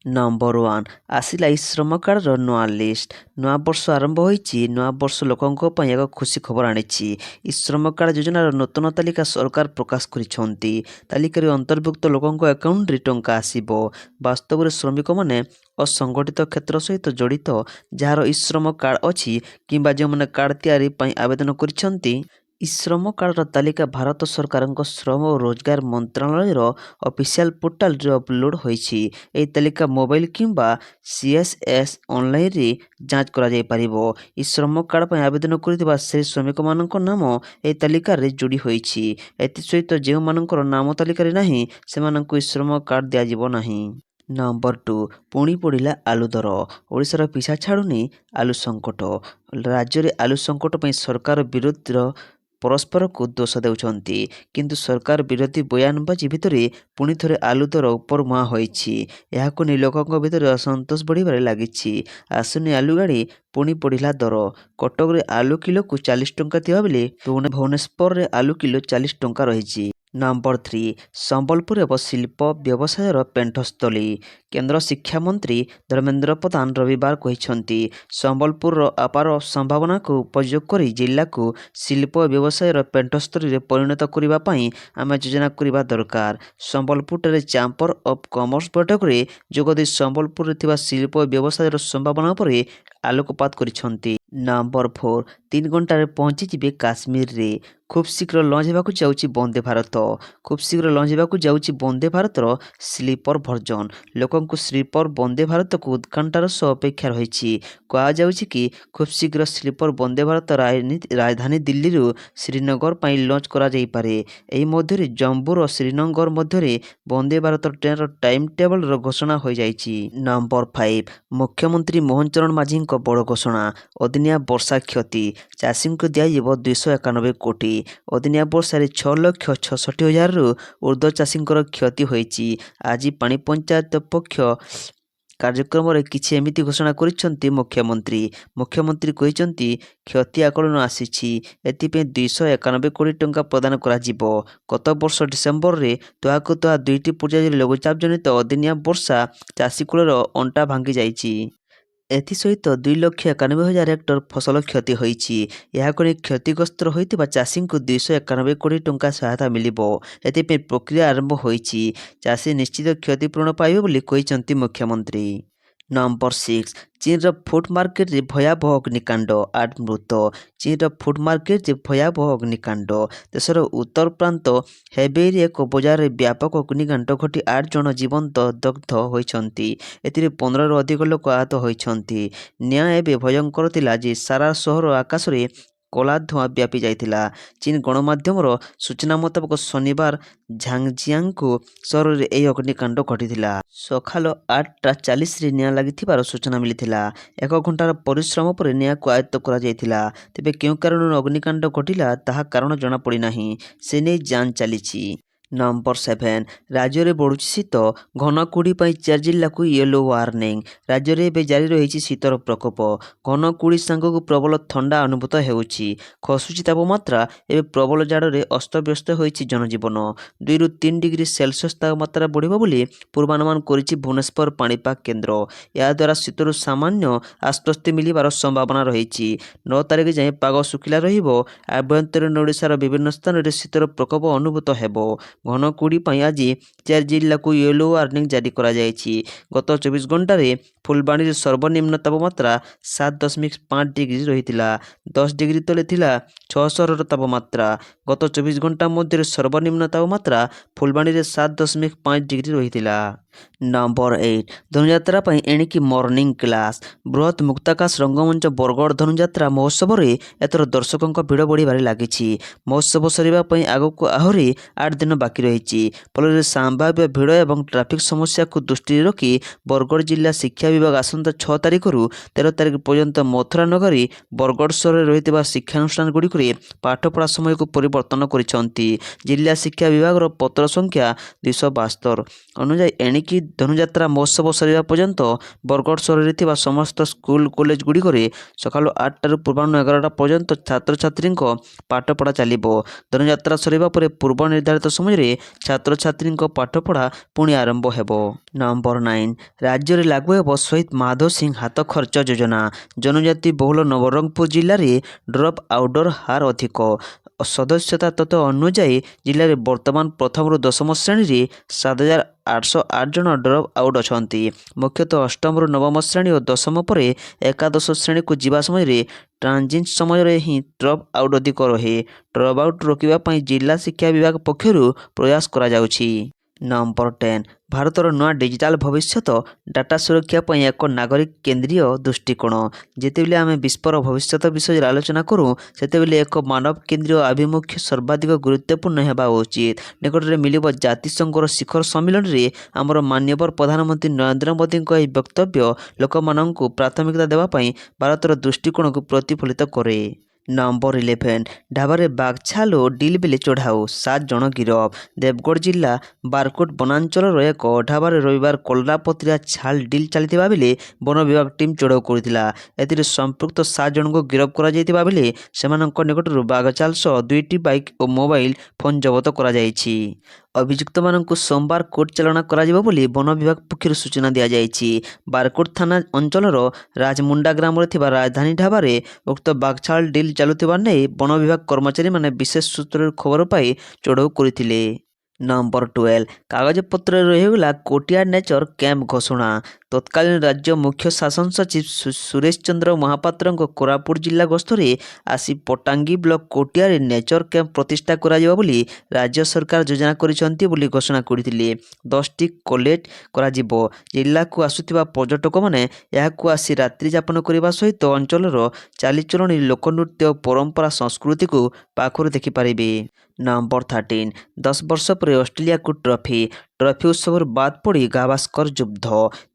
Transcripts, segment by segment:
Number 1 ଆସିଲା ଏହି ଶ୍ରମ କାର୍ଡ଼ର ନୂଆ ଲିଷ୍ଟ। ନୂଆ ବର୍ଷ ଆରମ୍ଭ ହୋଇଛି। ନୂଆ ବର୍ଷ ଲୋକଙ୍କ ପାଇଁ ଏକ ଖୁସି ଖବର ଆଣିଛି। ଏହି ଶ୍ରମ କାର୍ଡ଼ ଯୋଜନାର ନୂତନ ତାଲିକା ସରକାର ପ୍ରକାଶ କରିଛନ୍ତି। ତାଲିକାରେ ଅନ୍ତର୍ଭୁକ୍ତ ଲୋକଙ୍କ ଆକାଉଣ୍ଟରେ ଟଙ୍କା ଆସିବ। ବାସ୍ତବରେ ଶ୍ରମିକମାନେ ଅସଂଗଠିତ କ୍ଷେତ୍ର ସହିତ ଜଡ଼ିତ ଯାହାର ଇ ଶ୍ରମ କାର୍ଡ଼ ଅଛି କିମ୍ବା ଯେଉଁମାନେ କାର୍ଡ଼ ତିଆରି ପାଇଁ ଆବେଦନ କରିଛନ୍ତି। ଇ ଶ୍ରମ କାର୍ଡ଼ର ତାଲିକା ଭାରତ ସରକାରଙ୍କ ଶ୍ରମ ଓ ରୋଜଗାର ମନ୍ତ୍ରଣାଳୟର ଅଫିସିଆଲ ପୋର୍ଟାଲରେ ଅପଲୋଡ଼ ହୋଇଛି। ଏହି ତାଲିକା ମୋବାଇଲ କିମ୍ବା ସିଏସ୍ଏସ୍ ଅନଲାଇନରେ ଯାଞ୍ଚ କରାଯାଇପାରିବ। ଇ ଶ୍ରମ କାର୍ଡ଼ ପାଇଁ ଆବେଦନ କରିଥିବା ସେହି ଶ୍ରମିକମାନଙ୍କ ନାମ ଏହି ତାଲିକାରେ ଯୋଡ଼ି ହୋଇଛି। ଏଥିସହିତ ଯେଉଁମାନଙ୍କର ନାମ ତାଲିକାରେ ନାହିଁ ସେମାନଙ୍କୁ ଇ ଶ୍ରମ କାର୍ଡ଼ ଦିଆଯିବ ନାହିଁ। ନମ୍ବର 2 ପୁଣି ପଡ଼ିଲା ଆଲୁ ଦର। ଓଡ଼ିଶାର ପିଛା ଛାଡ଼ୁନି ଆଲୁ ସଙ୍କଟ। ରାଜ୍ୟରେ ଆଲୁ ସଙ୍କଟ ପାଇଁ ସରକାର ବିରୋଧୀର ପରସ୍ପରକୁ ଦୋଷ ଦେଉଛନ୍ତି। କିନ୍ତୁ ସରକାର ବିରୋଧୀ ବୟାନବାଜି ଭିତରେ ପୁଣି ଥରେ ଆଲୁ ଦର ଉପରମୁହାଁ ହୋଇଛି। ଏହାକୁ ନେଇ ଲୋକଙ୍କ ଭିତରେ ଅସନ୍ତୋଷ ବଢ଼ିବାରେ ଲାଗିଛି। ଆସୁନି ଆଲୁ ଗାଡ଼ି, ପୁଣି ବଢ଼ିଲା ଦର। କଟକରେ ଆଲୁ କିଲୋକୁ 40 ଟଙ୍କା ଥିବାବେଳେ ଭୁବନେଶ୍ୱରରେ ଆଲୁ କିଲୋ 40 ଟଙ୍କା ରହିଛି। ନମ୍ବର 3 ସମ୍ବଲପୁର ହେବ ଶିଳ୍ପ ବ୍ୟବସାୟର ପେଣ୍ଠସ୍ଥଳୀ। କେନ୍ଦ୍ର ଶିକ୍ଷାମନ୍ତ୍ରୀ ଧର୍ମେନ୍ଦ୍ର ପ୍ରଧାନ ରବିବାର କହିଛନ୍ତି, ସମ୍ବଲପୁରର ଅପାର ସମ୍ଭାବନାକୁ ଉପଯୋଗ କରି ଜିଲ୍ଲାକୁ ଶିଳ୍ପ ଓ ବ୍ୟବସାୟର ପେଣ୍ଠସ୍ଥଳୀରେ ପରିଣତ କରିବା ପାଇଁ ଆମେ ଯୋଜନା କରିବା ଦରକାର। ସମ୍ବଲପୁରଠାରେ ଚାମ୍ବର ଅଫ୍ କମର୍ସ ବୈଠକରେ ଯୋଗଦେଇ ସମ୍ବଲପୁରରେ ଥିବା ଶିଳ୍ପ ଓ ବ୍ୟବସାୟର ସମ୍ଭାବନା ଉପରେ ଆଲୋକପାତ କରିଛନ୍ତି। ନମ୍ବର 4 3 ଘଣ୍ଟାରେ ପହଞ୍ଚିଯିବେ କାଶ୍ମୀରରେ। ଖୁବ୍ ଶୀଘ୍ର ଲଞ୍ଚ ହେବାକୁ ଯାଉଛି ବନ୍ଦେ ଭାରତ। ଖୁବ୍ ଶୀଘ୍ର ଲଞ୍ଚ ହେବାକୁ ଯାଉଛି ବନ୍ଦେ ଭାରତର ସ୍ଲିପର ଭର୍ଜନ। ଲୋକଙ୍କୁ ସ୍ଲିପର ବନ୍ଦେ ଭାରତକୁ ଉତ୍କଣ୍ଠାର ସହ ଅପେକ୍ଷା ରହିଛି। କୁହାଯାଉଛି କି ଖୁବ୍ ଶୀଘ୍ର ସ୍ଲିପର ବନ୍ଦେ ଭାରତ ରାଜଧାନୀ ଦିଲ୍ଲୀରୁ ଶ୍ରୀନଗର ପାଇଁ ଲଞ୍ଚ କରାଯାଇପାରେ। ଏହି ମଧ୍ୟରେ ଜମ୍ମୁର ଶ୍ରୀନଗର ମଧ୍ୟରେ ବନ୍ଦେ ଭାରତ ଟ୍ରେନର ଟାଇମ୍ ଟେବଲର ଘୋଷଣା ହୋଇଯାଇଛି। ନମ୍ବର 5 ମୁଖ୍ୟମନ୍ତ୍ରୀ ମୋହନ ଚରଣ ମାଝୀଙ୍କ ବଡ଼ ଘୋଷଣା। ଅଦିନିଆ ବର୍ଷା କ୍ଷତି। ଚାଷୀଙ୍କୁ ଦିଆଯିବ 291 କୋଟି। ଅଦିନିଆ ବର୍ଷାରେ 6,66,000ରୁ ଉର୍ଦ୍ଧ୍ୱ ଚାଷୀଙ୍କର କ୍ଷତି ହୋଇଛି। ଆଜି ପାଣି ପଞ୍ଚାୟତ ପକ୍ଷ କାର୍ଯ୍ୟକ୍ରମରେ କିଛି ଏମିତି ଘୋଷଣା କରିଛନ୍ତି ମୁଖ୍ୟମନ୍ତ୍ରୀ। ମୁଖ୍ୟମନ୍ତ୍ରୀ କହିଛନ୍ତି, କ୍ଷତି ଆକଳନ ଆସିଛି। ଏଥିପାଇଁ 291 କୋଟି ଟଙ୍କା ପ୍ରଦାନ କରାଯିବ। ଗତ ବର୍ଷ ଡିସେମ୍ବରରେ ତହାକୁ ତହା 2ଟି ପର୍ଯ୍ୟାୟରେ ଲଘୁଚାପ ଜନିତ ଅଦିନିଆ ବର୍ଷା ଚାଷୀକୂଳର ଅଣ୍ଟା ଭାଙ୍ଗି ଯାଇଛି। ଏଥିସହିତ 2,91,000 ହେକ୍ଟର ଫସଲ କ୍ଷତି ହୋଇଛି। ଏହାକୁ ନେଇ କ୍ଷତିଗ୍ରସ୍ତ ହୋଇଥିବା ଚାଷୀଙ୍କୁ 291 କୋଟି ଟଙ୍କା ସହାୟତା ମିଳିବ। ଏଥିପାଇଁ ପ୍ରକ୍ରିୟା ଆରମ୍ଭ ହୋଇଛି। ଚାଷୀ ନିଶ୍ଚିତ କ୍ଷତିପୂରଣ ପାଇବେ ବୋଲି କହିଛନ୍ତି ମୁଖ୍ୟମନ୍ତ୍ରୀ। ନମ୍ବର 6 ଚୀନର ଫୁଡ୍ ମାର୍କେଟରେ ଭୟାବହ ଅଗ୍ନିକାଣ୍ଡ, 8 ମୃତ। ଚୀନର ଫୁଡ୍ ମାର୍କେଟରେ ଭୟାବହ ଅଗ୍ନିକାଣ୍ଡ। ଦେଶର ଉତ୍ତର ପ୍ରାନ୍ତ ହେବେଇରେ ଏକ ବଜାରରେ ବ୍ୟାପକ ଅଗ୍ନିକାଣ୍ଡ ଘଟି 8 ଜଣ ଜୀବନ୍ତ ଦଗ୍ଧ ହୋଇଛନ୍ତି। ଏଥିରେ 15ରୁ ଅଧିକ ଲୋକ ଆହତ ହୋଇଛନ୍ତି। ନିଆଁ ଏବେ ଭୟଙ୍କର ଥିଲା ଯେ ସାରା ସହର ଆକାଶରେ କଳା ଧୂଆଁ ବ୍ୟାପି ଯାଇଥିଲା। ଚୀନ ଗଣମାଧ୍ୟମର ସୂଚନା ମୁତାବକ ଶନିବାର ଝାଂଜିଆଙ୍ଗୁ ସହରରେ ଏହି ଅଗ୍ନିକାଣ୍ଡ ଘଟିଥିଲା। ସକାଳ 8ଟା 40ରେ ନିଆଁ ଲାଗିଥିବାର ସୂଚନା ମିଳିଥିଲା। 1 ଘଣ୍ଟାର ପରିଶ୍ରମ ପରେ ନିଆଁକୁ ଆୟତ୍ତ କରାଯାଇଥିଲା। ତେବେ କେଉଁ କାରଣରୁ ଅଗ୍ନିକାଣ୍ଡ ଘଟିଲା ତାହା କାରଣ ଜଣାପଡ଼ିନାହିଁ। ସେ ନେଇ ଯାଞ୍ଚ ଚାଲିଛି। ନମ୍ବର 7 ରାଜ୍ୟରେ ବଢ଼ୁଛି ଶୀତ। ଘନ କୁହୁଡ଼ି ପାଇଁ 4 ଜିଲ୍ଲାକୁ ୟେଲୋ ୱାର୍ଣ୍ଣିଂ। ରାଜ୍ୟରେ ଏବେ ଜାରି ରହିଛି ଶୀତର ପ୍ରକୋପ। ଘନ କୁହୁଡ଼ି ସାଙ୍ଗକୁ ପ୍ରବଳ ଥଣ୍ଡା ଅନୁଭୂତ ହେଉଛି। ଖସୁଛି ତାପମାତ୍ରା। ଏବେ ପ୍ରବଳ ଜାଡ଼ରେ ଅସ୍ତବ୍ୟସ୍ତ ହୋଇଛି ଜନଜୀବନ। 2ରୁ 3 ଡିଗ୍ରୀ ସେଲସିୟସ୍ ତାପମାତ୍ରା ବଢ଼ିବ ବୋଲି ପୂର୍ବାନୁମାନ କରିଛି ଭୁବନେଶ୍ୱର ପାଣିପାଗ କେନ୍ଦ୍ର। ଏହାଦ୍ୱାରା ଶୀତରୁ ସାମାନ୍ୟ ଆଶ୍ୱସ୍ତି ମିଳିବାର ସମ୍ଭାବନା ରହିଛି। 9 ତାରିଖ ଯାଏଁ ପାଗ ଶୁଖିଲା ରହିବ। ଆଭ୍ୟନ୍ତରୀଣ ଓଡ଼ିଶାର ବିଭିନ୍ନ ସ୍ଥାନରେ ଶୀତର ପ୍ରକୋପ ଅନୁଭୂତ ହେବ। ଘନ କୁହୁଡ଼ି ପାଇଁ ଆଜି 4 ଜିଲ୍ଲାକୁ ୟେଲୋ ୱାର୍ଣ୍ଣିଂ ଜାରି କରାଯାଇଛି। ଗତ 24 ଘଣ୍ଟାରେ ଫୁଲବାଣୀରେ ସର୍ବନିମ୍ନ ତାପମାତ୍ରା 7.5 ଡିଗ୍ରୀ ରହିଥିଲା। 10 ଡିଗ୍ରୀ ତଳେ ଥିଲା 6 ସହରର ତାପମାତ୍ରା। ଗତ 24 ଘଣ୍ଟା ମଧ୍ୟରେ ସର୍ବନିମ୍ନ ତାପମାତ୍ରା ଫୁଲବାଣୀରେ 7.5 ଡିଗ୍ରୀ ରହିଥିଲା। ନମ୍ବର 8 ଧନୁଯାତ୍ରା ପାଇଁ ଏଣିକି ମର୍ଣ୍ଣିଂ କ୍ଲାସ୍। ବୃହତ୍ ମୁକ୍ତାକାଶ ରଙ୍ଗମଞ୍ଚ ବରଗଡ଼ ଧନୁଯାତ୍ରା ମହୋତ୍ସବରେ ଏଥର ଦର୍ଶକଙ୍କ ଭିଡ଼ ବଢ଼ିବାରେ ଲାଗିଛି। ମହୋତ୍ସବ ସରିବା ପାଇଁ ଆଗକୁ ଆହୁରି 8 ଦିନ ବାକି ରହିଛି। ଫଳରେ ସମ୍ଭାବ୍ୟ ଭିଡ଼ ଏବଂ ଟ୍ରାଫିକ୍ ସମସ୍ୟାକୁ ଦୃଷ୍ଟିରେ ରଖି ବରଗଡ଼ ଜିଲ୍ଲା ଶିକ୍ଷା ବିଭାଗ ଆସନ୍ତା 6 ତାରିଖରୁ 13 ତାରିଖ ପର୍ଯ୍ୟନ୍ତ ମଥୁରା ନଗରୀ ବରଗଡ଼ ସହରରେ ରହିଥିବା ଶିକ୍ଷାନୁଷ୍ଠାନଗୁଡ଼ିକରେ ପାଠପଢ଼ା ସମୟକୁ ପରିବର୍ତ୍ତନ କରିଛନ୍ତି। ଜିଲ୍ଲା ଶିକ୍ଷା ବିଭାଗର ପତ୍ର ସଂଖ୍ୟା 272 ଅନୁଯାୟୀ ଏଣିକି ଏଣିକି ଧନୁଯାତ୍ରା ମହୋତ୍ସବ ସରିବା ପର୍ଯ୍ୟନ୍ତ ବରଗଡ଼ ସହରରେ ଥିବା ସମସ୍ତ ସ୍କୁଲ କଲେଜ ଗୁଡ଼ିକରେ ସକାଳ 8ଟାରୁ ପୂର୍ବାହ୍ନ 11ଟା ପର୍ଯ୍ୟନ୍ତ ଛାତ୍ରଛାତ୍ରୀଙ୍କ ପାଠପଢ଼ା ଚାଲିବ। ଧନୁଯାତ୍ରା ସରିବା ପରେ ପୂର୍ବ ନିର୍ଦ୍ଧାରିତ ସମୟରେ ଛାତ୍ରଛାତ୍ରୀଙ୍କ ପାଠପଢ଼ା ପୁଣି ଆରମ୍ଭ ହେବ। ନମ୍ବର 9 ରାଜ୍ୟରେ ଲାଗୁ ହେବ ଶହୀଦ ମାଧୋ ସିଂ ହାତ ଖର୍ଚ୍ଚ ଯୋଜନା। ଜନଜାତି ବହୁଳ ନବରଙ୍ଗପୁର ଜିଲ୍ଲାରେ ଡ୍ରପ୍ ଆଉଟ୍ର ହାର ଅଧିକ। ସଦସ୍ୟତା ତଥ୍ୟ ଅନୁଯାୟୀ ଜିଲ୍ଲାରେ ବର୍ତ୍ତମାନ ପ୍ରଥମରୁ ଦଶମ ଶ୍ରେଣୀରେ 7,808 ଜଣ ଡ୍ରପ୍ ଆଉଟ୍ ଅଛନ୍ତି। ମୁଖ୍ୟତଃ ଅଷ୍ଟମରୁ ନବମ ଶ୍ରେଣୀ ଓ ଦଶମ ପରେ ଏକାଦଶ ଶ୍ରେଣୀକୁ ଯିବା ସମୟରେ ଟ୍ରାନଜିଟ୍ ସମୟରେ ହିଁ ଡ୍ରପ୍ ଆଉଟ୍ ଅଧିକ ରହେ। ଡ୍ରପ୍ ଆଉଟ୍ ରୋକିବା ପାଇଁ ଜିଲ୍ଲା ଶିକ୍ଷା ବିଭାଗ ପକ୍ଷରୁ ପ୍ରୟାସ କରାଯାଉଛି। ନମ୍ବର 10 ଭାରତର ନୂଆ ଡିଜିଟାଲ ଭବିଷ୍ୟତ ଡାଟା ସୁରକ୍ଷା ପାଇଁ ଏକ ନାଗରିକ କେନ୍ଦ୍ରୀୟ ଦୃଷ୍ଟିକୋଣ। ଯେତେବେଳେ ଆମେ ବିଶ୍ୱର ଭବିଷ୍ୟତ ବିଷୟରେ ଆଲୋଚନା କରୁ ସେତେବେଳେ ଏକ ମାନବ କେନ୍ଦ୍ରୀୟ ଆଭିମୁଖ୍ୟ ସର୍ବାଧିକ ଗୁରୁତ୍ୱପୂର୍ଣ୍ଣ ହେବା ଉଚିତ। ନିକଟରେ ମିଳିବ ଜାତିସଂଘର ଶିଖର ସମ୍ମିଳନୀରେ ଆମର ମାନ୍ୟବର ପ୍ରଧାନମନ୍ତ୍ରୀ ନରେନ୍ଦ୍ର ମୋଦିଙ୍କ ଏହି ବକ୍ତବ୍ୟ ଲୋକମାନଙ୍କୁ ପ୍ରାଥମିକତା ଦେବା ପାଇଁ ଭାରତର ଦୃଷ୍ଟିକୋଣକୁ ପ୍ରତିଫଳିତ କରେ। ନମ୍ବର 11 ଢାବାରେ ବାଘଛାଲ ଓ ଡିଲ୍ ବେଳେ ଚଢ଼ାଉ 7 ଜଣ ଗିରଫ। ଦେବଗଡ଼ ଜିଲ୍ଲା ବାରକୋଟ ବନାଞ୍ଚଳର ଏକ ଢାବାରେ ରବିବାର କଲରାପତରିଆ ଛାଲ ଡିଲ୍ ଚାଲିଥିବା ବେଳେ ବନ ବିଭାଗ ଟିମ୍ ଚଢ଼ାଉ କରିଥିଲା। ଏଥିରେ ସମ୍ପୃକ୍ତ 7 ଜଣଙ୍କୁ ଗିରଫ କରାଯାଇଥିବା ବେଳେ ସେମାନଙ୍କ ନିକଟରୁ ବାଘଛାଲ ସହ 2ଟି ବାଇକ୍ ଓ ମୋବାଇଲ ଫୋନ୍ ଜବତ କରାଯାଇଛି। ଅଭିଯୁକ୍ତମାନଙ୍କୁ ସୋମବାର କୋର୍ଟ ଚାଲାଣ କରାଯିବ ବୋଲି ବନ ବିଭାଗ ପକ୍ଷରୁ ସୂଚନା ଦିଆଯାଇଛି। ବାରକୋଟ ଥାନା ଅଞ୍ଚଳର ରାଜମୁଣ୍ଡା ଗ୍ରାମରେ ଥିବା ରାଜଧାନୀ ଢାବାରେ ଉକ୍ତ ବାଘଛାଲ ଡିଲ୍ ଚାଲୁଥିବା ନେଇ ବନ ବିଭାଗ କର୍ମଚାରୀମାନେ ବିଶେଷ ସୂତ୍ରରୁ ଖବର ପାଇ ଚଢ଼ାଉ କରିଥିଲେ। ନମ୍ବର 12 କାଗଜପତ୍ରରେ ରହିଗଲା କୋଟିଆ ନେଚର କ୍ୟାମ୍ପ ଘୋଷଣା। ତତ୍କାଳୀନ ରାଜ୍ୟ ମୁଖ୍ୟ ଶାସନ ସଚିବ ସୁରେଶ ଚନ୍ଦ୍ର ମହାପାତ୍ରଙ୍କ କୋରାପୁଟ ଜିଲ୍ଲା ଗସ୍ତରେ ଆସି ପଟାଙ୍ଗୀ ବ୍ଲକ କୋଟିଆରେ ନେଚର କ୍ୟାମ୍ପ ପ୍ରତିଷ୍ଠା କରାଯିବ ବୋଲି ରାଜ୍ୟ ସରକାର ଯୋଜନା କରିଛନ୍ତି ବୋଲି ଘୋଷଣା କରିଥିଲେ। 10ଟି କଲେଜ କରାଯିବ। ଜିଲ୍ଲାକୁ ଆସୁଥିବା ପର୍ଯ୍ୟଟକମାନେ ଏହାକୁ ଆସି ରାତ୍ରି ଯାପନ କରିବା ସହିତ ଅଞ୍ଚଳର ଚାଲିଚଳଣି ଲୋକନୃତ୍ୟ ଓ ପରମ୍ପରା ସଂସ୍କୃତିକୁ ପାଖରୁ ଦେଖିପାରିବେ। ନମ୍ବର 13 10 ବର୍ଷ ପରେ ଅଷ୍ଟ୍ରେଲିଆକୁ ଟ୍ରଫି ଉତ୍ସବରୁ ବାଦ୍ ପଡ଼ି ଗାଭାସ୍କର ଯୁବ୍ଧ।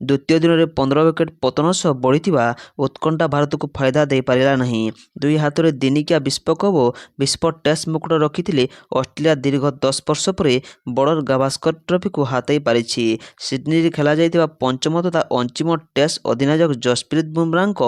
ଦ୍ୱିତୀୟ ଦିନରେ 15 ୱିକେଟ୍ ପତନ ସହ ବଢ଼ିଥିବା ଉତ୍କଣ୍ଠା ଭାରତକୁ ଫାଇଦା ଦେଇପାରିଲା ନାହିଁ। ଦୁଇ ହାତରେ ଦିନିକିଆ ବିଶ୍ୱକପ୍ ଓ ବିଶ୍ୱ ଟେଷ୍ଟ ମୁକୁଟ ରଖିଥିଲେ ଅଷ୍ଟ୍ରେଲିଆ ଦୀର୍ଘ 10 ବର୍ଷ ପରେ ବର୍ଡର ଗାଭାସ୍କର ଟ୍ରଫିକୁ ହାତେଇ ପାରିଛି। ସିଡନୀରେ ଖେଳାଯାଇଥିବା ପଞ୍ଚମ ତଥା ଅନ୍ତିମ ଟେଷ୍ଟ ଅଧିନାୟକ ଯଶପ୍ରୀତ ବୁମରାଙ୍କ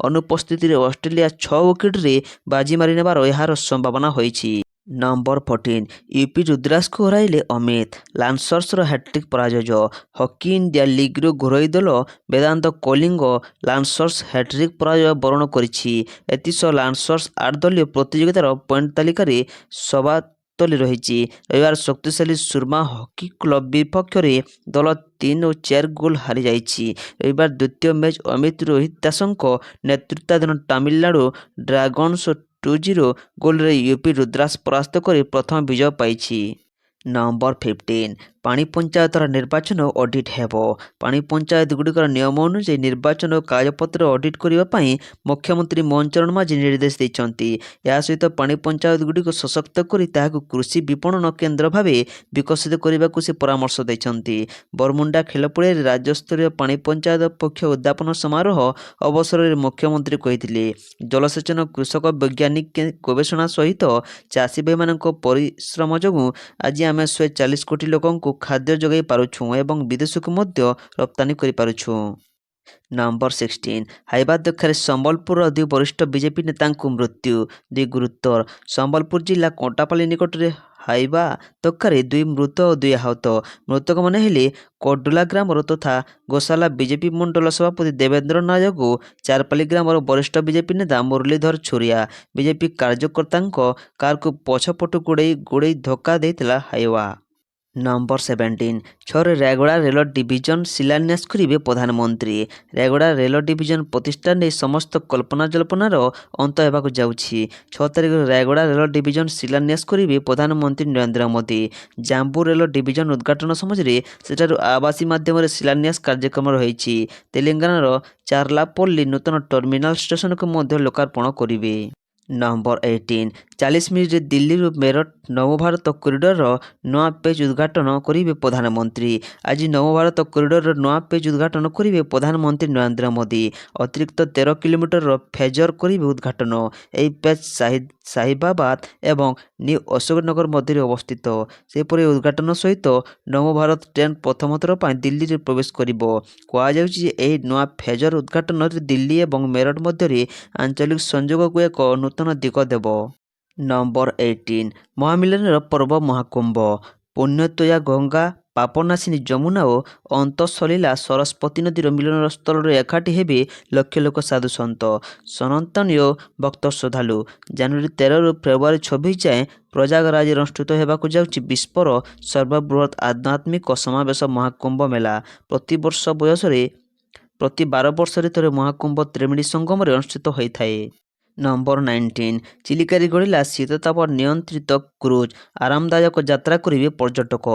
ଅନୁପସ୍ଥିତିରେ ଅଷ୍ଟ୍ରେଲିଆ 6 ୱିକେଟରେ ବାଜି ମାରିନେବାର ଏହାର ସମ୍ଭାବନା ହୋଇଛି। ନମ୍ବର 14 ୟୁପି ରୁଦ୍ରାସକୁ ହରାଇଲେ ଅମିତ। ଲାନ୍ସର୍ସର ହ୍ୟାଟ୍ରିକ୍ ପରାଜୟ। ହକି ଇଣ୍ଡିଆ ଲିଗ୍ର ଘରୋଇ ଦଳ ବେଦାନ୍ତ କୋହଲିଙ୍କ ଲାନ୍ସର୍ସ ହ୍ୟାଟ୍ରିକ୍ ପରାଜୟ ବରଣ କରିଛି। ଏଥିସହ ଲାନ୍ସର୍ସ 8 ଦଳୀୟ ପ୍ରତିଯୋଗିତାର ପଏଣ୍ଟ ତାଲିକାରେ ସବାତଳେ ରହିଛି। ରବିବାର ଶକ୍ତିଶାଳୀ ସୁରମା ହକି କ୍ଲବ ବିପକ୍ଷରେ ଦଳ 3 ଓ 4 ଗୋଲ ହାରିଯାଇଛି। ରବିବାର ଦ୍ୱିତୀୟ ମ୍ୟାଚ୍ ଅମିତ ରୋହିତ ଦାସଙ୍କ ନେତୃତ୍ୱାଧୀନ ତାମିଲନାଡୁ ଡ୍ରାଗନ୍ସ 2-0 ଗୋଲରେ ୟୁପି ରୁଦ୍ରାସ ପରାସ୍ତ କରି ପ୍ରଥମ ବିଜୟ ପାଇଛି। ନମ୍ବର 15 ପାଣି ପଞ୍ଚାୟତର ନିର୍ବାଚନ ଅଡିଟ୍ ହେବ। ପାଣି ପଞ୍ଚାୟତଗୁଡ଼ିକର ନିୟମ ଅନୁଯାୟୀ ନିର୍ବାଚନ ଓ କାଗଜପତ୍ର ଅଡିଟ୍ କରିବା ପାଇଁ ମୁଖ୍ୟମନ୍ତ୍ରୀ ମୋହନ ଚରଣ ମାଝୀ ନିର୍ଦ୍ଦେଶ ଦେଇଛନ୍ତି। ଏହା ସହିତ ପାଣି ପଞ୍ଚାୟତଗୁଡ଼ିକୁ ସଶକ୍ତ କରି ତାହାକୁ କୃଷି ବିପଣନ କେନ୍ଦ୍ର ଭାବେ ବିକଶିତ କରିବାକୁ ସେ ପରାମର୍ଶ ଦେଇଛନ୍ତି। ବରମୁଣ୍ଡା ଖେଳପଡ଼ିଆରେ ରାଜ୍ୟସ୍ତରୀୟ ପାଣି ପଞ୍ଚାୟତ ପକ୍ଷ ଉଦ୍ଯାପନ ସମାରୋହ ଅବସରରେ ମୁଖ୍ୟମନ୍ତ୍ରୀ କହିଥିଲେ, ଜଳସେଚନ କୃଷକ ବୈଜ୍ଞାନିକ ଗବେଷଣା ସହିତ ଚାଷୀ ଭାଇମାନଙ୍କ ପରିଶ୍ରମ ଯୋଗୁଁ ଆଜି ଆମେ 140 କୋଟି ଲୋକଙ୍କୁ ଖାଦ୍ୟ ଯୋଗାଇ ପାରୁଛୁ ଏବଂ ବିଦେଶକୁ ମଧ୍ୟ ରପ୍ତାନି କରିପାରୁଛୁ। ନମ୍ବର 16 ହାଇବା ଧକ୍କାରେ ସମ୍ବଲପୁରର 2 ବରିଷ୍ଠ ବିଜେପି ନେତାଙ୍କୁ ମୃତ୍ୟୁ। 2 ଗୁରୁତର। ସମ୍ବଲପୁର ଜିଲ୍ଲା କଣ୍ଟାପାଲି ନିକଟରେ ହାଇବା ଧକ୍କାରେ 2 ମୃତ ଓ 2 ଆହତ। ମୃତକମାନେ ହେଲେ କଡୁଲା ଗ୍ରାମର ତଥା ଗୋଶାଲା ବିଜେପି ମଣ୍ଡଳ ସଭାପତି ଦେବେନ୍ଦ୍ର ନାୟକ ଓ ଚାରପାଲି ଗ୍ରାମର ବରିଷ୍ଠ ବିଜେପି ନେତା ମୁରଲୀଧର ଛୁରିଆ। ବିଜେପି କାର୍ଯ୍ୟକର୍ତ୍ତାଙ୍କ କାରକୁ ପଛପଟୁ ଗୋଡ଼େଇ ଧକ୍କା ଦେଇଥିଲା ହାଇବା। ନମ୍ବର 17 ଛଅରେ ରାୟଗଡ଼ା ରେଳ ଡିଭିଜନ ଶିଳାନ୍ୟାସ କରିବେ ପ୍ରଧାନମନ୍ତ୍ରୀ। ରାୟଗଡ଼ା ରେଳ ଡିଭିଜନ ପ୍ରତିଷ୍ଠା ନେଇ ସମସ୍ତ କଳ୍ପନାଜଳ୍ପନାର ଅନ୍ତ ହେବାକୁ ଯାଉଛି। 6 ତାରିଖରେ ରାୟଗଡ଼ା ରେଳ ଡିଭିଜନ ଶିଳାନ୍ୟାସ କରିବେ ପ୍ରଧାନମନ୍ତ୍ରୀ ନରେନ୍ଦ୍ର ମୋଦି। ଜାମ୍ବୁ ରେଳ ଡିଭିଜନ ଉଦ୍ଘାଟନ ସମୟରେ ସେଠାରୁ ଆବାସୀ ମାଧ୍ୟମରେ ଶିଳାନ୍ୟାସ କାର୍ଯ୍ୟକ୍ରମ ରହିଛି। ତେଲେଙ୍ଗାନାର ଚାର୍ଲାପଲ୍ଲୀ ନୂତନ ଟର୍ମିନାଲ ଷ୍ଟେସନକୁ ମଧ୍ୟ ଲୋକାର୍ପଣ କରିବେ। ନମ୍ବର 18 40 ମିନିଟରେ ଦିଲ୍ଲୀରୁ ମେରଠ ନବଭାରତ କରିଡରର ନୂଆ ପେଜ୍ ଉଦ୍ଘାଟନ କରିବେ ପ୍ରଧାନମନ୍ତ୍ରୀ। ଆଜି ନବଭାରତ କରିଡରର ନୂଆ ପେଜ୍ ଉଦ୍ଘାଟନ କରିବେ ପ୍ରଧାନମନ୍ତ୍ରୀ ନରେନ୍ଦ୍ର ମୋଦି। ଅତିରିକ୍ତ 13 କିଲୋମିଟରର ଫେଜର କରିବେ ଉଦ୍ଘାଟନ। ଏହି ପେଜ୍ ସାହିବାବାଦ ଏବଂ ନ୍ୟୁ ଅଶୋକନଗର ମଧ୍ୟରେ ଅବସ୍ଥିତ। ସେହିପରି ଉଦ୍ଘାଟନ ସହିତ ନବଭାରତ ଟ୍ରେନ୍ ପ୍ରଥମ ଥର ପାଇଁ ଦିଲ୍ଲୀରେ ପ୍ରବେଶ କରିବ। କୁହାଯାଉଛି ଯେ ଏହି ନୂଆ ଫେଜର ଉଦ୍ଘାଟନରେ ଦିଲ୍ଲୀ ଏବଂ ମେରଠ ମଧ୍ୟରେ ଆଞ୍ଚଳିକ ସଂଯୋଗକୁ ଏକ ନୂତନ ଦିଗ ଦେବ। ନମ୍ବର 18 ମହାମିଳନର ପର୍ବ ମହାକୁମ୍ଭ। ପୁଣ୍ୟତୋୟା ଗଙ୍ଗା, ପାପନାଶିନୀ ଯମୁନା ଓ ଅନ୍ତଃସଲୀଳା ସରସ୍ୱତୀ ନଦୀର ମିଳନ ସ୍ଥଳରେ ଏକାଠି ହେବେ ଲକ୍ଷ ଲକ୍ଷ ସାଧୁସନ୍ଥ, ସନାତନୀ ଓ ଭକ୍ତ ଶ୍ରଦ୍ଧାଳୁ। ଜାନୁଆରୀ 13ରୁ ଫେବୃଆରୀ 26 ଯାଏଁ ପ୍ରୟାଗରାଜରେ ଅନୁଷ୍ଠିତ ହେବାକୁ ଯାଉଛି ବିଶ୍ୱର ସର୍ବବୃହତ୍ ଆଧ୍ୟାତ୍ମିକ ସମାବେଶ ମହାକୁମ୍ଭ ମେଳା। ପ୍ରତି 12 ବର୍ଷରେ ଥରେ ମହାକୁମ୍ଭ ତ୍ରିବେଣୀ ସଙ୍ଗମରେ ଅନୁଷ୍ଠିତ ହୋଇଥାଏ। ନମ୍ବର 19 ଚିଲିକାରେ ଗଡ଼ିଲା ଶୀତତାପ ନିୟନ୍ତ୍ରିତ କ୍ରୁଜ୍। ଆରାମଦାୟକ ଯାତ୍ରା କରିବେ ପର୍ଯ୍ୟଟକ।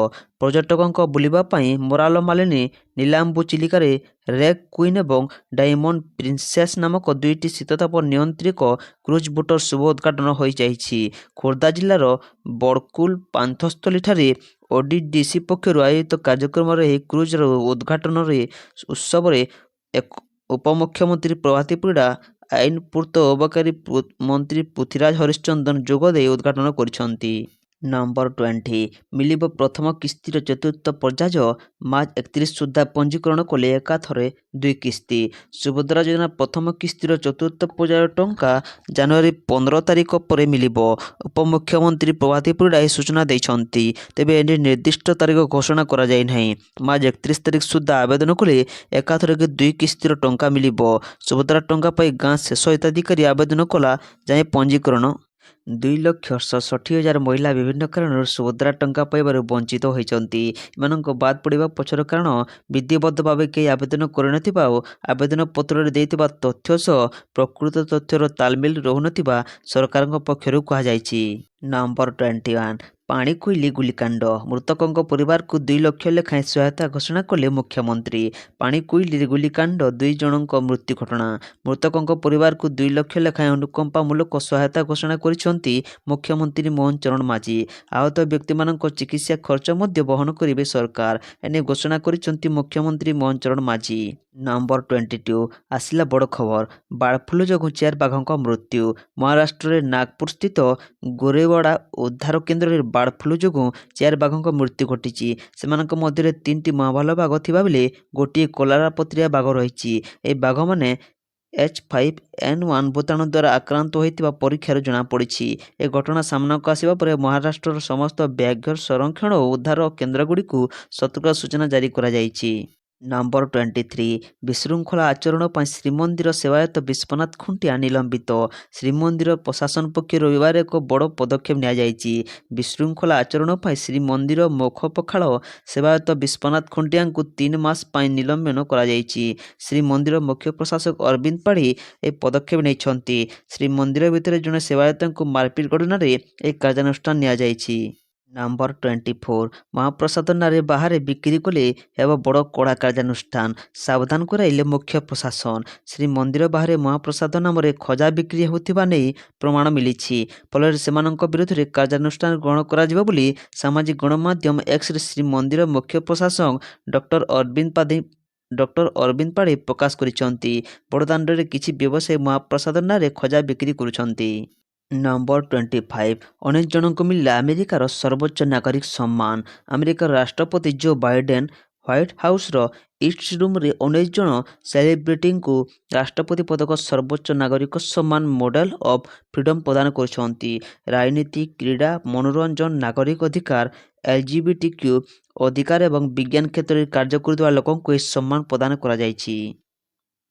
ପର୍ଯ୍ୟଟକଙ୍କ ବୁଲିବା ପାଇଁ ମୋରାଲ ମାଳିନୀ, ନୀଲାମ୍ବୁ ଚିଲିକାରେ ରେକ୍ କୁଇନ୍ ଏବଂ ଡାଇମଣ୍ଡ ପ୍ରିନ୍ସେସ୍ ନାମକ ଦୁଇଟି ଶୀତତାପ ନିୟନ୍ତ୍ରିତ କ୍ରୁଜ୍ ବୋଟ୍ର ଶୁଭ ଉଦ୍ଘାଟନ ହୋଇଯାଇଛି। ଖୋର୍ଦ୍ଧା ଜିଲ୍ଲାର ବଡ଼କୁଲ ପାନ୍ଥସ୍ଥଳୀଠାରେ ODDC ପକ୍ଷରୁ ଆୟୋଜିତ କାର୍ଯ୍ୟକ୍ରମରେ ଏହି କ୍ରୁଜ୍ର ଉତ୍ସବରେ ଉପମୁଖ୍ୟମନ୍ତ୍ରୀ ପ୍ରଭାତୀ ପରିଡ଼ା, ଆଇନ ପୂର୍ତ୍ତ ଓ ଅବକାରୀ ମନ୍ତ୍ରୀ ପୃଥ୍ୱୀରାଜ ହରିଚନ୍ଦନ ଯୋଗ ଦେଇ ଉଦ୍ଘାଟନ କରିଛନ୍ତି। ନମ୍ବର 20 ମିଳିବ ପ୍ରଥମ କିସ୍ତିର ଚତୁର୍ଥ ପର୍ଯ୍ୟାୟ। ମାର୍ଚ୍ଚ 31 ସୁଦ୍ଧା ପଞ୍ଜୀକରଣ କଲେ ଏକାଥରେ 2 କିସ୍ତି। ସୁଭଦ୍ରା ଯୋଜନା ପ୍ରଥମ କିସ୍ତିର ଚତୁର୍ଥ ପର୍ଯ୍ୟାୟ ଟଙ୍କା ଜାନୁଆରୀ 15 ତାରିଖ ପରେ ମିଳିବ। ଉପମୁଖ୍ୟମନ୍ତ୍ରୀ ପ୍ରଭାତୀ ପରିଡ଼ା ଏହି ସୂଚନା ଦେଇଛନ୍ତି। ତେବେ ଏନେଇ ନିର୍ଦ୍ଦିଷ୍ଟ ତାରିଖ ଘୋଷଣା କରାଯାଇନାହିଁ। ମାର୍ଚ୍ଚ 31 ତାରିଖ ସୁଦ୍ଧା ଆବେଦନ କଲେ ଏକାଥରକେ 2 କିସ୍ତିର ଟଙ୍କା ମିଳିବ। ସୁଭଦ୍ରା ଟଙ୍କା ପାଇଁ ଗାଁ ଶେଷ ହିତାଧିକାରୀ ଆବେଦନ କଲା ଯାଏଁ ପଞ୍ଜୀକରଣ। 2,67,000 ମହିଳା ବିଭିନ୍ନ କାରଣରୁ ସୁଭଦ୍ରା ଟଙ୍କା ପାଇବାରୁ ବଞ୍ଚିତ ହୋଇଛନ୍ତି। ଏମାନଙ୍କ ବାଦ୍ ପଡ଼ିବା ପଛର କାରଣ ବିଧିବଦ୍ଧ ଭାବେ କେହି ଆବେଦନ କରିନଥିବା ଓ ଆବେଦନ ପତ୍ରରେ ଦେଇଥିବା ତଥ୍ୟ ସହ ପ୍ରକୃତ ତଥ୍ୟର ତାଳମେଳ ରହୁନଥିବା ସରକାରଙ୍କ ପକ୍ଷରୁ କୁହାଯାଇଛି। ନମ୍ବର 21 ପାଣିକୋଇଲି ଗୁଳିକାଣ୍ଡ। ମୃତକଙ୍କ ପରିବାରକୁ 2 ଲକ୍ଷ ଲେଖାଏଁ ସହାୟତା ଘୋଷଣା କଲେ ମୁଖ୍ୟମନ୍ତ୍ରୀ। ପାଣିକୋଇଲିରେ ଗୁଳିକାଣ୍ଡ 2 ଜଣଙ୍କ ମୃତ୍ୟୁ ଘଟଣା। ମୃତକଙ୍କ ପରିବାରକୁ 2 ଲକ୍ଷ ଲେଖାଏଁ ଅନୁକମ୍ପାମୂଳକ ସହାୟତା ଘୋଷଣା କରିଛନ୍ତି ମୁଖ୍ୟମନ୍ତ୍ରୀ ମୋହନ ଚରଣ ମାଝୀ। ଆହତ ବ୍ୟକ୍ତିମାନଙ୍କ ଚିକିତ୍ସା ଖର୍ଚ୍ଚ ମଧ୍ୟ ବହନ କରିବେ ସରକାର। ଏନେଇ ଘୋଷଣା କରିଛନ୍ତି ମୁଖ୍ୟମନ୍ତ୍ରୀ ମୋହନ ଚରଣ ମାଝୀ। ନମ୍ବର 22 ଆସିଲା ବଡ଼ ଖବର। ବାର୍ଡଫ୍ଲୁ ଯୋଗୁଁ 4 ବାଘଙ୍କ ମୃତ୍ୟୁ। ମହାରାଷ୍ଟ୍ରରେ ନାଗପୁରସ୍ଥିତ ଗୋରେୱାଡ଼ା ଉଦ୍ଧାର କେନ୍ଦ୍ରରେ ବାର୍ଡଫ୍ଲୁ ଯୋଗୁଁ 4 ବାଘଙ୍କ ମୃତ୍ୟୁ ଘଟିଛି। ସେମାନଙ୍କ ମଧ୍ୟରେ 3ଟି ମହାଭାଲୁ ବାଘ ଥିବାବେଳେ ଗୋଟିଏ କଲରାପତରିଆ ବାଘ ରହିଛି। ଏହି ବାଘମାନେ H5N1 ଭୂତାଣୁ ଦ୍ୱାରା ଆକ୍ରାନ୍ତ ହୋଇଥିବା ପରୀକ୍ଷାରୁ ଜଣାପଡ଼ିଛି। ଏ ଘଟଣା ସାମ୍ନାକୁ ଆସିବା ପରେ ମହାରାଷ୍ଟ୍ରର ସମସ୍ତ ବ୍ୟାଘ୍ର ସଂରକ୍ଷଣ ଓ ଉଦ୍ଧାର କେନ୍ଦ୍ରଗୁଡ଼ିକୁ ସତର୍କ ସୂଚନା ଜାରି କରାଯାଇଛି। ନମ୍ବର 23 ବିଶୃଙ୍ଖଳା ଆଚରଣ ପାଇଁ ଶ୍ରୀମନ୍ଦିର ସେବାୟତ ବିଶ୍ୱନାଥ ଖୁଣ୍ଟିଆ ନିଲମ୍ବିତ। ଶ୍ରୀମନ୍ଦିର ପ୍ରଶାସନ ପକ୍ଷରୁ ରବିବାର ଏକ ବଡ଼ ପଦକ୍ଷେପ ନିଆଯାଇଛି। ବିଶୃଙ୍ଖଳା ଆଚରଣ ପାଇଁ ଶ୍ରୀମନ୍ଦିର ମୁଖପଖାଳ ସେବାୟତ ବିଶ୍ୱନାଥ ଖୁଣ୍ଟିଆଙ୍କୁ 3 ମାସ ପାଇଁ ନିଲମ୍ବନ କରାଯାଇଛି। ଶ୍ରୀମନ୍ଦିର ମୁଖ୍ୟ ପ୍ରଶାସକ ଅରବିନ୍ଦ ପାଢ଼ୀ ଏହି ପଦକ୍ଷେପ ନେଇଛନ୍ତି। ଶ୍ରୀମନ୍ଦିର ଭିତରେ ଜଣେ ସେବାୟତଙ୍କୁ ମାରପିଟ ଘଟଣାରେ ଏହି କାର୍ଯ୍ୟାନୁଷ୍ଠାନ ନିଆଯାଇଛି। ନମ୍ବର 24 ମହାପ୍ରସାଦ ନାଁରେ ବାହାରେ ବିକ୍ରି କଲେ ହେବ ବଡ଼ କଡ଼ା କାର୍ଯ୍ୟାନୁଷ୍ଠାନ, ସାବଧାନ କରାଇଲେ ମୁଖ୍ୟ ପ୍ରଶାସନ। ଶ୍ରୀମନ୍ଦିର ବାହାରେ ମହାପ୍ରସାଦ ନାମରେ ଖଜା ବିକ୍ରି ହେଉଥିବା ନେଇ ପ୍ରମାଣ ମିଳିଛି। ଫଳରେ ସେମାନଙ୍କ ବିରୋଧରେ କାର୍ଯ୍ୟାନୁଷ୍ଠାନ ଗ୍ରହଣ କରାଯିବ ବୋଲି ସାମାଜିକ ଗଣମାଧ୍ୟମ ଏକ୍ସରେ ଶ୍ରୀମନ୍ଦିର ମୁଖ୍ୟ ପ୍ରଶାସକ ଡକ୍ଟର ଅରବିନ୍ଦ ପାଢ଼ୀ ପ୍ରକାଶ କରିଛନ୍ତି। ବଡ଼ଦାଣ୍ଡରେ କିଛି ବ୍ୟବସାୟୀ ମହାପ୍ରସାଦ ନାଁରେ ଖଜା ବିକ୍ରି କରୁଛନ୍ତି। ନମ୍ବର 25 19 ଜଣଙ୍କୁ ମିଳିଲା ଆମେରିକାର ସର୍ବୋଚ୍ଚ ନାଗରିକ ସମ୍ମାନ। ଆମେରିକାର ରାଷ୍ଟ୍ରପତି ଜୋ ବାଇଡେନ୍ ହ୍ୱାଇଟ୍ ହାଉସ୍ର ଇଷ୍ଟ ରୁମ୍ରେ 19 ଜଣ ସେଲିବ୍ରିଟିଙ୍କୁ ରାଷ୍ଟ୍ରପତି ପଦକ ସର୍ବୋଚ୍ଚ ନାଗରିକ ସମ୍ମାନ ମେଡାଲ ଅଫ୍ ଫ୍ରିଡମ୍ ପ୍ରଦାନ କରିଛନ୍ତି। ରାଜନୀତି, କ୍ରୀଡ଼ା, ମନୋରଞ୍ଜନ, ନାଗରିକ ଅଧିକାର, LGBTQ ଅଧିକାର ଏବଂ ବିଜ୍ଞାନ କ୍ଷେତ୍ରରେ କାର୍ଯ୍ୟ କରୁଥିବା ଲୋକଙ୍କୁ ଏହି ସମ୍ମାନ ପ୍ରଦାନ କରାଯାଇଛି।